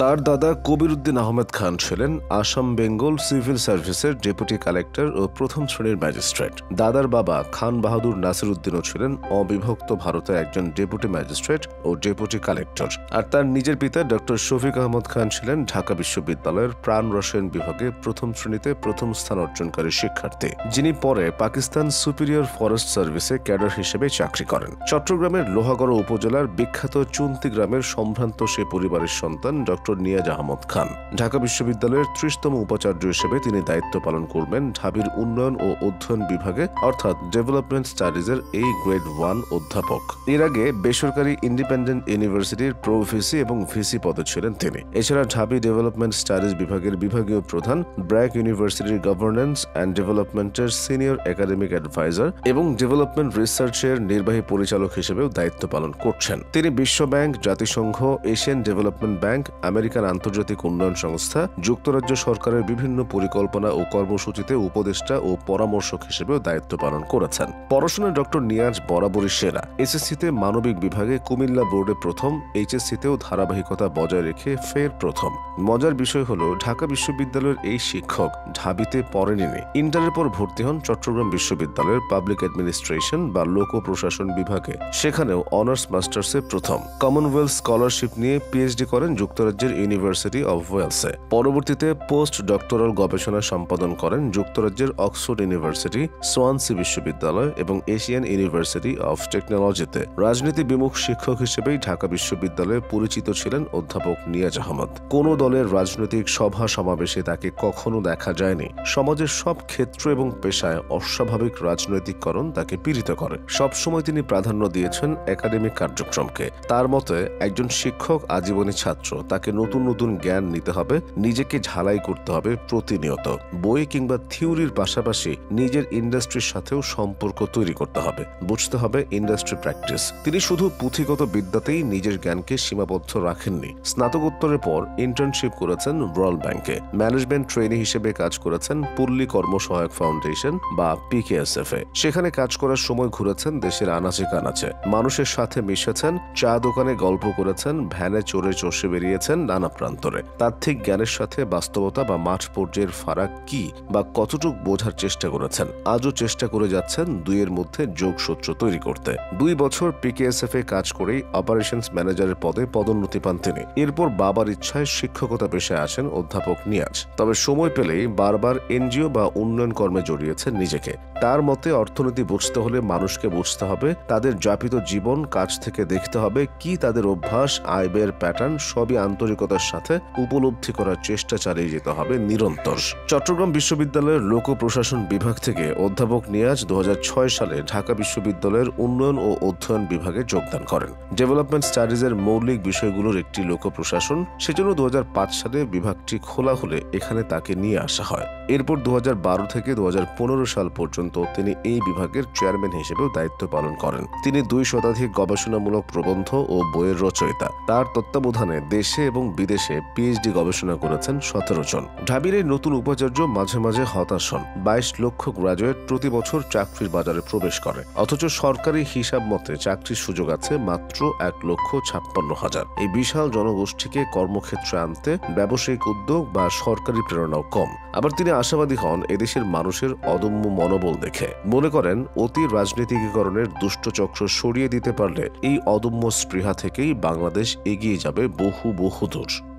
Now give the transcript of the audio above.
তার দাদা কবির উদ্দিন আহমেদ খান ছিলেন আসাম বেঙ্গল সিভিল সার্ভিসের ডেপুটি কালেক্টর ও প্রথম শ্রেণীর ম্যাজিস্ট্রেট। দাদার বাবা খান বাহাদুর নাসির উদ্দিনও ছিলেন অবিভক্ত ভারতের একজন ডেপুটি ম্যাজিস্ট্রেট ও ডেপুটি কালেক্টর। আর তার নিজের পিতা ডক্টর শফিক আহমদ খান ছিলেন ঢাকা বিশ্ববিদ্যালয়ের প্রাণ রসায়ন বিভাগে প্রথম শ্রেণীতে প্রথম স্থান অর্জনকারী শিক্ষার্থী, যিনি পরে পাকিস্তান সুপিরিয়র ফরেস্ট সার্ভিসে ক্যাডার হিসেবে চাকরি করেন। চট্টগ্রামের লোহাগড়া উপজেলার বিখ্যাত চুন্তি গ্রামের সম্ভ্রান্ত সে পরিবারের সন্তান ডক্টর নিয়াজ আহমদ খান। ঢাকা বিশ্ববিদ্যালয়ের ৩০তম উপাচার্য হিসেবে তিনি দায়িত্ব পালন করবেন ঢাবির উন্নয়ন ও অধ্যয়ন বিভাগে, অর্থাৎ ডেভেলপমেন্ট স্টাডিজের গ্রেড 1 অধ্যাপক। এর আগে বেসরকারি ইন্ডিপেন্ডেন্ট ইউনিভার্সিটির প্রো-ভিসি এবং ভিসি পদে ছিলেন তিনি। এছাড়া ঢাবি ডেভেলপমেন্ট স্টাডিজ বিভাগের বিভাগীয় প্রধান, ব্র্যাক ইউনিভার্সিটির গভর্নেন্স অ্যান্ড ডেভেলপমেন্টের সিনিয়র একাডেমিক অ্যাডভাইজার এবং ডেভেলপমেন্ট রিসার্চের নির্বাহী পরিচালক হিসেবেও দায়িত্ব পালন করছেন। তিনি বিশ্ব ব্যাংক, জাতিসংঘ, এশিয়ান ডেভেলপমেন্ট ব্যাংক, আমেরিকান আন্তর্জাতিক উন্নয়ন সংস্থা, যুক্তরাজ্য সরকারের বিভিন্ন পরিকল্পনা ও কর্মসূচিতে উপদেষ্টা ও পরামর্শক হিসেবেও দায়িত্ব পালন করেছেন। পড়াশোনায় ডক্টর নিয়াজ বরাবরই সেরা। এসএসসিতে মানবিক বিভাগে কুমিল্লা বোর্ডে প্রথম, এইচএসসিতেও ধারাবাহিকতা বজায় রেখে ফের প্রথম। মজার বিষয় হলো ঢাকা বিশ্ববিদ্যালয়ের এই শিক্ষক ঢাবিতে পড়েননি। ইন্টারের পর ভর্তি হন চট্টগ্রাম বিশ্ববিদ্যালয়ের পাবলিক অ্যাডমিনিস্ট্রেশন বা লোক প্রশাসন বিভাগে। সেখানেও অনার্স মাস্টার্সে প্রথম। কমনওয়েলথ স্কলারশিপ নিয়ে পিএইচডি করেন যুক্তরাজ্যের ইউনিভার্সিটি অব ওয়েলসে। পরবর্তীতে পোস্ট ডক্টরাল গবেষণা সম্পাদন করেন যুক্তরাজ্যের অক্সফোর্ড ইউনিভার্সিটি, সোয়ানসি বিশ্ববিদ্যালয় এবং এশিয়ান ইউনিভার্সিটি অব টেকনোলজিতে। রাজনীতি বিমুখ শিক্ষক হিসেবেই ঢাকা বিশ্ববিদ্যালয়ে পরিচিত ছিলেন অধ্যাপক নিয়াজ আহমদ। কোন দলের রাজনৈতিক সভা সমাবেশে তাকে কখনো দেখা যায়নি। সমাজের সব ক্ষেত্র এবং পেশায় অস্বাভাবিক রাজনৈতিককরণ তাকে পীড়িত করে। সবসময় তিনি প্রাধান্য দিয়েছেন একাডেমিক কার্যক্রমকে। তার মতে, একজন শিক্ষক আজীবনী ছাত্র, তাকে নতুন নতুন জ্ঞান নিতে হবে, নিজেকে ঝালাই করতে হবে প্রতিনিয়ত। বই কিংবা থিওরির পাশাপাশি নিজের ইন্ডাস্ট্রির সাথেও সম্পর্ক তৈরি করতে হবে, বুঝতে হবে ইন্ডাস্ট্রি প্র্যাকটিস। তিনি শুধু পুঁথিগত বিদ্যাতেই নিজের জ্ঞানকে সীমাবদ্ধ রাখেননি। স্নাতকোত্তরের পর ইন্টার্নশিপ করেছেন ওয়ার্ল্ড ব্যাংকে, ম্যানেজমেন্ট ট্রেনি হিসেবে কাজ করেছেন পল্লী কর্মসহায়ক ফাউন্ডেশন বা পিকেএসএফ এ। সেখানে কাজ করার সময় ঘুরেছেন দেশের আনাচে কানাচে, মানুষের সাথে মিশেছেন, চা দোকানে গল্প করেছেন, ভ্যানে চড়ে চষে বেরিয়েছেন নানা প্রান্তরে। তাত্ত্বিক জ্ঞানের সাথে বাস্তবতা বা মাঠ পর্যায়ের ফারাক কি বা কতটুক বোঝার চেষ্টা করেছেন। আজও চেষ্টা করে যাচ্ছেন দুইয়ের মধ্যে যোগসূত্র তৈরি করতে। 2 বছর পিকেএসএফ এ কাজ করেই অপারেশনস ম্যানেজারের পদে পদোন্নতি পান তিনি। এরপর বাবার ইচ্ছায় শিক্ষকতা পেশায় আসেন অধ্যাপক নিয়াজ। তবে সময় পেলেই বারবার এনজিও বা উন্নয়ন কর্মে জড়িয়েছেন নিজেকে। তার মতে, অর্থনীতি বুঝতে হলে মানুষকে বুঝতে হবে, তাদের যাপিত জীবন কাছ থেকে দেখতে হবে, কি তাদের অভ্যাস, আয় ব্যয়ের প্যাটার্ন সবই আন্তরিকতার সাথে উপলব্ধি করার চেষ্টা চালিয়ে যেতে হবে নিরন্তর। চট্টগ্রাম বিশ্ববিদ্যালয়ের লোক প্রশাসন বিভাগ থেকে অধ্যাপক নিয়াজ 2006 সালে ঢাকা বিশ্ববিদ্যালয়ের উন্নয়ন ও অধ্যয়ন বিভাগে যোগদান করেন। ডেভেলপমেন্ট স্টাডিজের মৌলিক বিষয়গুলোর একটি লোক প্রশাসন, সেজন্য 2005 সালে বিভাগটি খোলা হলে এখানে তাকে নিয়ে আসা হয়। এরপর 2012 থেকে 2015 সাল পর্যন্ত তিনি এই বিভাগের চেয়ারম্যান হিসেবেও দায়িত্ব পালন করেন। তিনি 2 শতাধিক গবেষণামূলক প্রবন্ধ ও বইয়ের রচয়িতা। তার তত্ত্বাবধানে দেশে এবং বিদেশে পিএইচডি গবেষণা করেছেন 17 জন। ঢাবির এই নতুন উপাচার্য মাঝে মাঝে হতাশ হন। 22 লক্ষ গ্রাজুয়েট প্রতি বছর চাকরির বাজারে প্রবেশ করে, অথচ সরকারি হিসাব মতে চাকরির সুযোগ আছে মাত্র 1,56,000। এই বিশাল জনগোষ্ঠীকে কর্মক্ষেত্রে আনতে ব্যবসায়িক উদ্যোগ বা সরকারি প্রেরণাও কম। আবার তিনি আশাবাদী হন এদেশের মানুষের অদম্য মনোবল দেখে। মনে করেন অতি রাজনীতিকীকরণের দুষ্ট চক্র সরিয়ে দিতে পারলে এই অদম্য স্পৃহা থেকেই বাংলাদেশ এগিয়ে যাবে বহু বহু দূর।